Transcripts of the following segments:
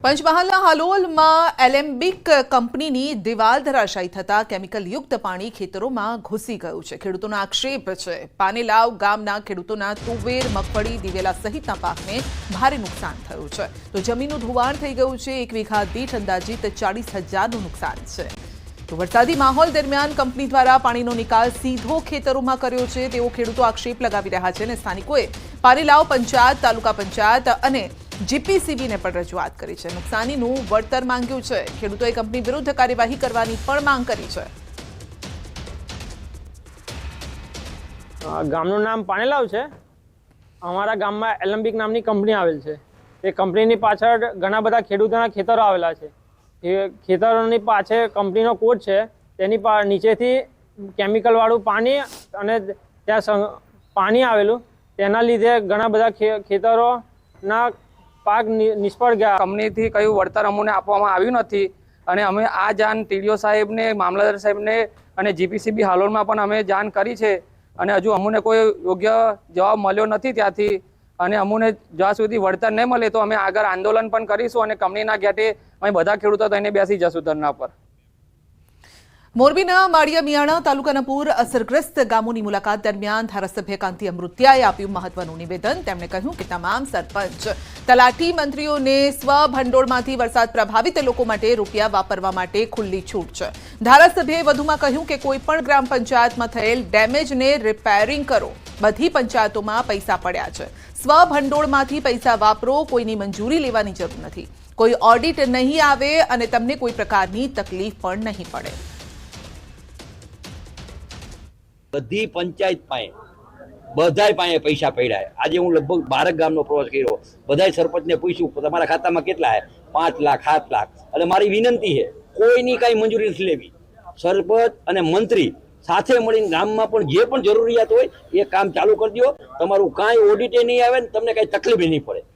પંચમહાલના હાલોલમાં એલેમ્બિક કંપનીની દિવાલ ધરાશાયી થતા કેમિકલયુક્ત પાણી ખેતરોમાં ઘૂસી ગયું છે। ખેડૂતોનો આક્ષેપ છે પાનેલાવ ગામના ખેડૂતોના તુવેર, મગફળી, દિવેલા સહિતના પાકને ભારે નુકસાન થયું છે તો જમીનનું ધોવાણ થઈ ગયું છે। 1 વીઘા દીઠ અંદાજિત 40,000નું નુકસાન છે। તો વરસાદી માહોલ દરમિયાન કંપની દ્વારા પાણીનો નિકાલ સીધો ખેતરોમાં કર્યો છે તેવો ખેડૂતો આક્ષેપ લગાવી રહ્યા છે અને સ્થાનિકોએ પાનેલાવ પંચાયત, તાલુકા પંચાયત અને જીપીસીબીને પણ રજૂઆત કરી છે। નુકસાનીનું વળતર માંગ્યું છે। ખેડૂતોએ કંપની વિરુદ્ધ કાર્યવાહી કરવાની પણ માંગ કરી છે। ગામનું નામ પાનેલાવ છે। અમારા ગામમાં એલેમ્બિક નામની કંપની આવેલ છે। એ કંપનીની પાછળ ઘણા બધા ખેડૂતોના ખેતરો આવેલા છે। એ ખેતરોની પાછળ કંપનીનો કોડ છે, તેની નીચેથી કેમિકલવાળું પાણી અને ત્યાં પાણી આવેલું, તેના લીધે ઘણા બધા ખેતરોના પાક નિષ્ફળ ગયા। કંપનીથી કયું વળતર અમને આપવામાં આવ્યું નથી અને અમે આ જાણ ટીડીઓ સાહેબને, મામલતદાર સાહેબને અને જીપીસીબી હાલોલમાં પણ અમે જાણ કરી છે અને હજુ અમને કોઈ યોગ્ય જવાબ મળ્યો નથી ત્યાંથી। અને અમને જ્યાં સુધી વળતર નહીં મળે તો અમે આગળ આંદોલન પણ કરીશું અને કંપનીના ગેટે અમે બધા ખેડૂતો થઈને બેસી જશું ધરના પર। મોરબીના માળિયા મિયાણા તાલુકાના પૂર અસરગ્રસ્ત ગામોની મુલાકાત દરમિયાન ધારાસભ્ય કાંતિ અમૃતિયાએ આપ્યું મહત્વનું નિવેદન। તેમણે કહ્યું કે તમામ સરપંચ, તલાટી, મંત્રીઓને સ્વભંડોળમાંથી વરસાદ પ્રભાવિત લોકો માટે રૂપિયા વાપરવા માટે ખુલ્લી છૂટ છે। ધારાસભ્યએ વધુમાં કહ્યું કે કોઈપણ ગ્રામ પંચાયતમાં થયેલ ડેમેજને રિપેરિંગ કરો। બધી પંચાયતોમાં પૈસા પડ્યા છે। સ્વભંડોળમાંથી પૈસા વાપરો, કોઈની મંજૂરી લેવાની જરૂર નથી। કોઈ ઓડિટ નહીં આવે અને તમને કોઈ પ્રકારની તકલીફ પણ નહીં પડે। બધી પંચાયત પાસે બધાય પાસે પૈસા પડ્યા। આજે હું લગભગ 12 ગામનો પ્રવાસ કર્યો, બધાય સરપંચને પૂછ્યું તમારા ખાતામાં કેટલા છે? 5 લાખ, 7 લાખ। એટલે મારી વિનંતી છે કોઈની કઈ મંજૂરી નથી લેવી। સરપંચ અને મંત્રી સાથે મળીને ગામમાં પણ જે પણ જરૂરિયાત હોય એ કામ ચાલુ કરી દો। તમારું કાંઈ ઓડિટે નહીં આવે ને તમને કઈ તકલીફ નહીં પડે।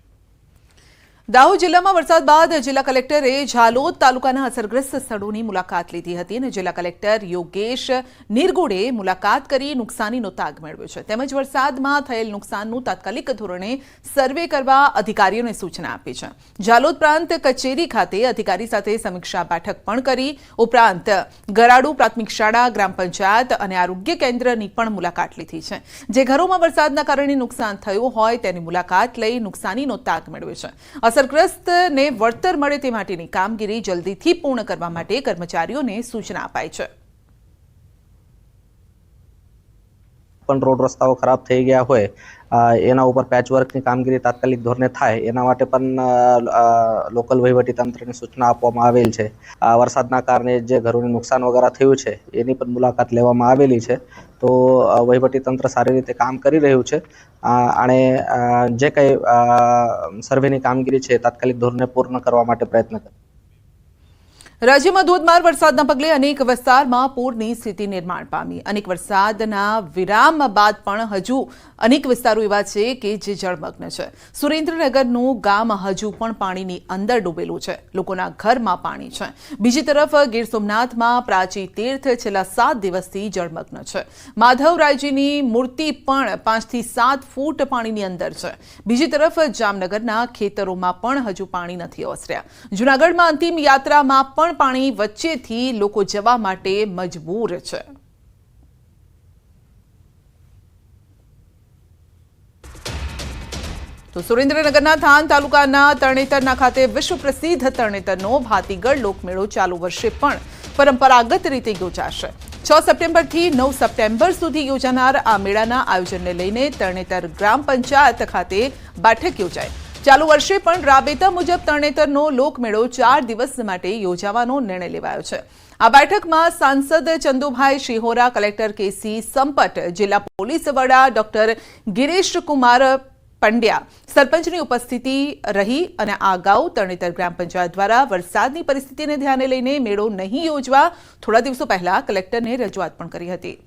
દાહોદ જિલ્લામાં વરસાદ બાદ જિલ્લા કલેક્ટરે ઝાલોદ તાલુકાના અસરગ્રસ્ત સ્થળોની મુલાકાત લીધી હતી અને જિલ્લા કલેક્ટર યોગેશ નિરગુડે મુલાકાત કરી નુકસાનીનો તાગ મેળવ્યો છે તેમજ વરસાદમાં થયેલ નુકસાનનું તાત્કાલિક ધોરણે સર્વે કરવા અધિકારીઓને સૂચના આપી છે। ઝાલોદ પ્રાંત કચેરી ખાતે અધિકારી સાથે સમીક્ષા બેઠક પણ કરી। ઉપરાંત ગરાડુ પ્રાથમિક શાળા, ગ્રામ પંચાયત અને આરોગ્ય કેન્દ્રની પણ મુલાકાત લીધી છે। જે ઘરોમાં વરસાદના કારણે નુકસાન થયું હોય તેની મુલાકાત લઈ નુકસાનીનો તાગ મેળવ્યો છે। અસરગ્રસ્તને વળતર મળે તે માટેની કામગીરી જલ્દીથી પૂર્ણ કરવા માટે કર્મચારીઓને સૂચના અપાઈ છે। પણ રોડ રસ્તાઓ ખરાબ થઈ ગયા હોય એના ઉપર પેચવર્કની કામગીરી તાત્કાલિક ધોરણે થાય એના માટે પણ લોકલ વહીવટી તંત્રને સૂચના આપવામાં આવેલ છે। વરસાદના કારણે જે ઘરોને નુકસાન વગેરે થયું છે એની પણ મુલાકાત લેવામાં આવેલી છે। તો વહીવટી તંત્ર સારી રીતે કામ કરી રહ્યું છે અને જે કંઈ સર્વેની કામગીરી છે તાત્કાલિક ધોરણે પૂર્ણ કરવા માટે પ્રયત્ન કરે। રાજ્યમાં ધોધમાર વરસાદના પગલે અનેક વિસ્તારમાં પૂરની સ્થિતિ નિર્માણ પામી। અનેક વરસાદના વિરામ બાદ પણ હજુ અનેક વિસ્તારો એવા છે કે જે જળમગ્ન છે। સુરેન્દ્રનગરનું ગામ હજુ પણ પાણીની અંદર ડૂબેલું છે। લોકોના ઘરમાં પાણી છે। બીજી તરફ ગીર સોમનાથમાં પ્રાચી તીર્થ છેલ્લા 7 દિવસથી જળમગ્ન છે। માધવરાયજીની મૂર્તિ પણ 5 થી 7 ફૂટ પાણીની અંદર છે। બીજી તરફ જામનગરના ખેતરોમાં પણ હજુ પાણી નથી ઓસર્યા। જૂનાગઢમાં અંતિમ યાત્રામાં પણ પાણી વચ્ચેથી લોકો જવા માટે મજબૂર છે। તો સુરેન્દ્રનગરના થાન તાલુકાના તરણેતરના ખાતે વિશ્વ પ્રસિદ્ધ તરણેતરનો ભાતીગળ લોકમેળો ચાલુ વર્ષે પણ પરંપરાગત રીતે યોજાશે। 6 સપ્ટેમ્બરથી 9 સપ્ટેમ્બર સુધી યોજાનાર આ મેળાના આયોજનને લઈને તરણેતર ગ્રામ પંચાયત ખાતે બેઠક યોજાઈ। ચાલુ વર્ષે પણ રાબેતા મુજબ તરણેતરનો લોકમેળો 4 દિવસ માટે યોજવાનો નિર્ણય લેવાયો છે। આ બેઠકમાં સાંસદ ચંદુભાઈ શિહોરા, કલેક્ટર કેસી સંપટ, જિલ્લા પોલીસ વડા ડોક્ટર ગિરીશ કુમાર પંડ્યા સરપંચની ઉપસ્થિતિ રહી અને આ અગાઉ તરણેતર ગ્રામ પંચાયત દ્વારા વરસાદની પરિસ્થિતિને ધ્યાને લઈને મેળો નહીં યોજવા થોડા દિવસો પહેલા કલેક્ટરને રજૂઆત પણ કરી હતી।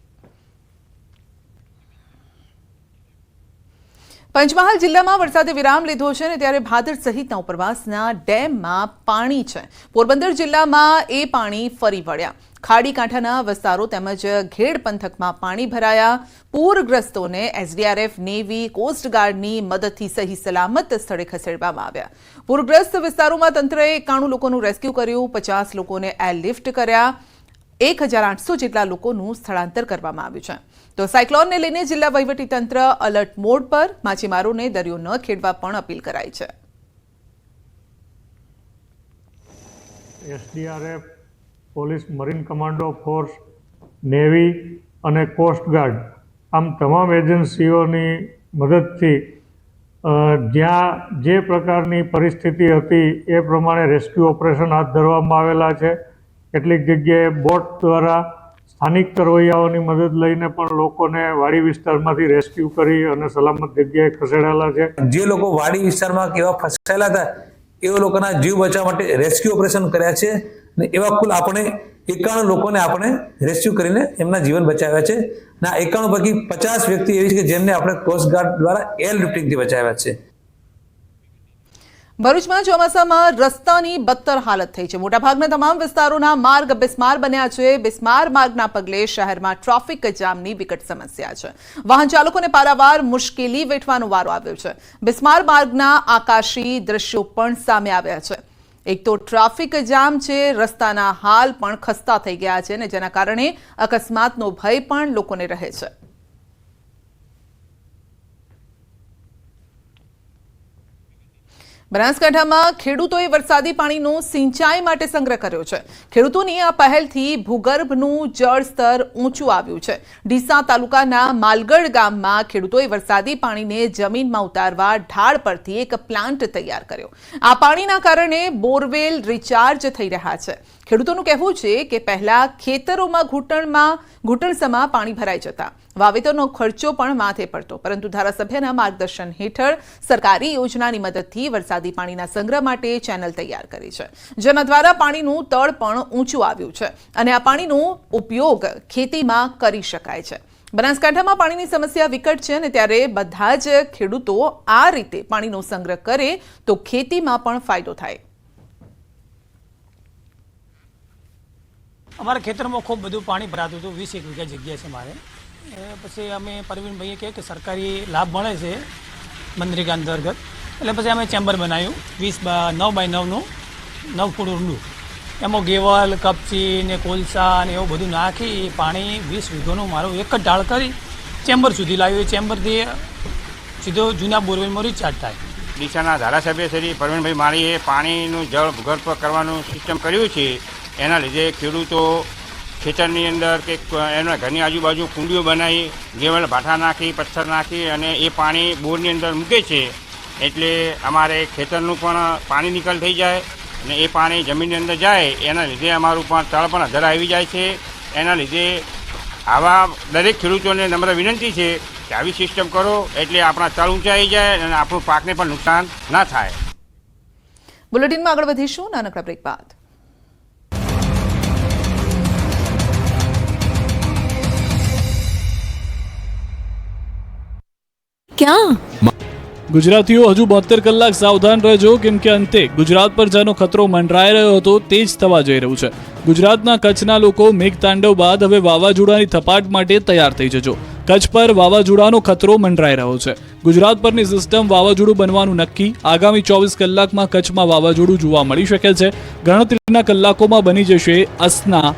પંચમહાલ જિલ્લામાં વરસાદે વિરામ લીધો છે અને ત્યારે ભાદર સહિતના ઉપરવાસના ડેમમાં પાણી છે. પોરબંદર જિલ્લામાં એ પાણી ફરી વળ્યા. ખાડી કાંઠાના વિસ્તારો તેમજ ઘેડ પંથકમાં પાણી ભરાયા. પૂરગ્રસ્તોને એસડીઆરએફ, નેવી, કોસ્ટગાર્ડની મદદથી સહી સલામત સ્થળે ખસેડવામાં આવ્યા. પૂરગ્રસ્ત વિસ્તારોમાં તંત્રએ 91 લોકોનું રેસ્ક્યુ કર્યું, 50 લોકોને એરલિફ્ટ કર્યા, 1800 જેટલા લોકોનું સ્થળાંતર કરવામાં આવ્યું છે. તો સાયક્લોનને લઈને જિલ્લા વહીવટીતંત્ર અલર્ટ મોડ પર. માછીમારોને દરિયો ન ખેડવા પણ અપીલ કરાઈ છે. SDRF, police, marine commando force, navy અને કોસ્ટગાર્ડ આમ તમામ એજન્સીઓની મદદથી જ્યાં જે પ્રકારની પરિસ્થિતિ હતી એ પ્રમાણે રેસ્ક્યુ ઓપરેશન હાથ ધરવામાં આવેલા છે. કેટલીક જગ્યાએ બોટ દ્વારા સ્થાનિક તરવૈયાઓની મદદ લઈને પણ લોકોને વાડી વિસ્તારમાંથી રેસ્ક્યુ કરી અને સલામત જગ્યાએ ખસેડાયેલા છે. જે લોકો વાડી વિસ્તારમાં કેવા ફસાયેલા હતા એવા લોકોના જીવ બચાવવા માટે રેસ્ક્યુ ઓપરેશન કર્યા છે અને એવા કુલ આપણે 91 લોકોને આપણે રેસ્ક્યુ કરીને એમના જીવન બચાવ્યા છે. અને આ 91 પૈકી 50 વ્યક્તિ એવી છે કે જેમને આપણે કોસ્ટગાર્ડ દ્વારા એર લિફ્ટિંગથી બચાવ્યા છે. ભરૂચમાં ચોમાસામાં રસ્તાની બદતર હાલત થઈ છે. મોટાભાગના તમામ વિસ્તારોના માર્ગ બિસ્માર બન્યા છે. બિસ્માર માર્ગના પગલે શહેરમાં ટ્રાફિક જામની વિકટ સમસ્યા છે. વાહન ચાલકોને પારાવાર મુશ્કેલી વેઠવાનો વારો આવ્યો છે. બિસ્માર માર્ગના આકાશી દ્રશ્યો પણ સામે આવ્યા છે. એક તો ટ્રાફિક જામ છે, રસ્તાના હાલ પણ ખસ્તા થઈ ગયા છે અને જેના કારણે અકસ્માતનો ભય પણ લોકોને રહે છે. બનાસકાંઠામાં ખેડૂતોએ વરસાદી પાણીનો સિંચાઈ માટે સંગ્રહ કર્યો છે. ખેડૂતોની આ પહેલથી ભૂગર્ભનું જળસ્તર ઊંચું આવ્યું છે. ડીસા તાલુકાના માલગઢ ગામમાં ખેડૂતોએ વરસાદી પાણીને જમીનમાં ઉતારવા ઢાળ પરથી એક પ્લાન્ટ તૈયાર કર્યો. આ પાણીના કારણે બોરવેલ રિચાર્જ થઈ રહ્યા છે. ખેડૂતોનું કહેવું છે કે પહેલા ખેતરોમાં ઘૂંટણસમાં પાણી ભરાઈ જતા, વાવેતરનો ખર્ચો પણ માથે પડતો, પરંતુ ધારાસભ્યના માર્ગદર્શન હેઠળ સરકારી યોજનાની મદદથી વરસાદી પાણીના સંગ્રહ માટે ચેનલ તૈયાર કરી છે, જેના દ્વારા પાણીનું તળ પણ ઊંચું આવ્યું છે અને આ પાણીનો ઉપયોગ ખેતીમાં કરી શકાય છે. બનાસકાંઠામાં પાણીની સમસ્યા વિકટ છે અને ત્યારે બધા જ ખેડૂતો આ રીતે પાણીનો સંગ્રહ કરે તો ખેતીમાં પણ ફાયદો થાય. અમારા ખેતરમાં ખૂબ બધું પાણી ભરાતું હતું. 20 વીઘા જગ્યા છે મારે. પછી અમે પરવીનભાઈએ કહે કે સરકારી લાભ મળે છે મનરેગા અંતર્ગત, એટલે પછી અમે ચેમ્બર બનાવ્યું 9x9નું 9 ફૂટ ઊંડું. એમાં ગેવલ, કપચી ને કોલસા ને એવું બધું નાખી પાણી 20 વીઘોનું મારું એક જ ઢાળ કરી ચેમ્બર સુધી લાવ્યું. એ ચેમ્બરથી સીધો જૂના બોરવેલમાં રિચાર્જ થાય. ડીસાના ધારાસભ્ય શ્રી પરવીનભાઈ માળીએ પાણીનું જળ ભૂગર્ભ કરવાનું સિસ્ટમ કર્યું છે. એના લીધે ખેડૂતો ખેતરની અંદર કે એના ઘરની આજુબાજુ કુંડીઓ બનાવી ગેવલ ભાઠા નાખી, પથ્થર નાખી અને એ પાણી બોરની અંદર મૂકે છે. એટલે અમારે ખેતરનું પણ પાણી નિકાલ થઈ જાય અને એ પાણી જમીનની અંદર જાય. એના લીધે અમારું પણ તળ પણ અધર આવી જાય છે. એના લીધે આવા દરેક ખેડૂતોને નમ્ર વિનંતી છે કે આવી સિસ્ટમ કરો એટલે આપણા તળ ઊંચા આવી જાય અને આપણું પાકને પણ નુકસાન ના થાય. બુલેટિનમાં આગળ વધીશું નાનકડા બ્રેક બાદ. ક્યાં? ગુજરાતીઓ હજુ 72 કલાક સાવધાન રહેજો, કેમ કે અંતે ગુજરાત પર જેનો ખતરો મંડરાઈ રહ્યો હતો તે જ થવા જઈ રહ્યું છે. ગુજરાતના કચ્છના લોકો મેઘતાંડવ બાદ હવે વાવાઝોડાની થપાટ માટે તૈયાર થઈ જજો. કચ્છ પર વાવાઝોડાનો ખતરો મંડરાઈ રહ્યો છે. ગુજરાત પરની સિસ્ટમ વાવાઝોડું બનવાનું નક્કી. આગામી 24 કલાકમાં કચ્છમાં વાવાઝોડું જોવા મળી શકે છે. ગણતરીના કલાકોમાં બની જશે અસના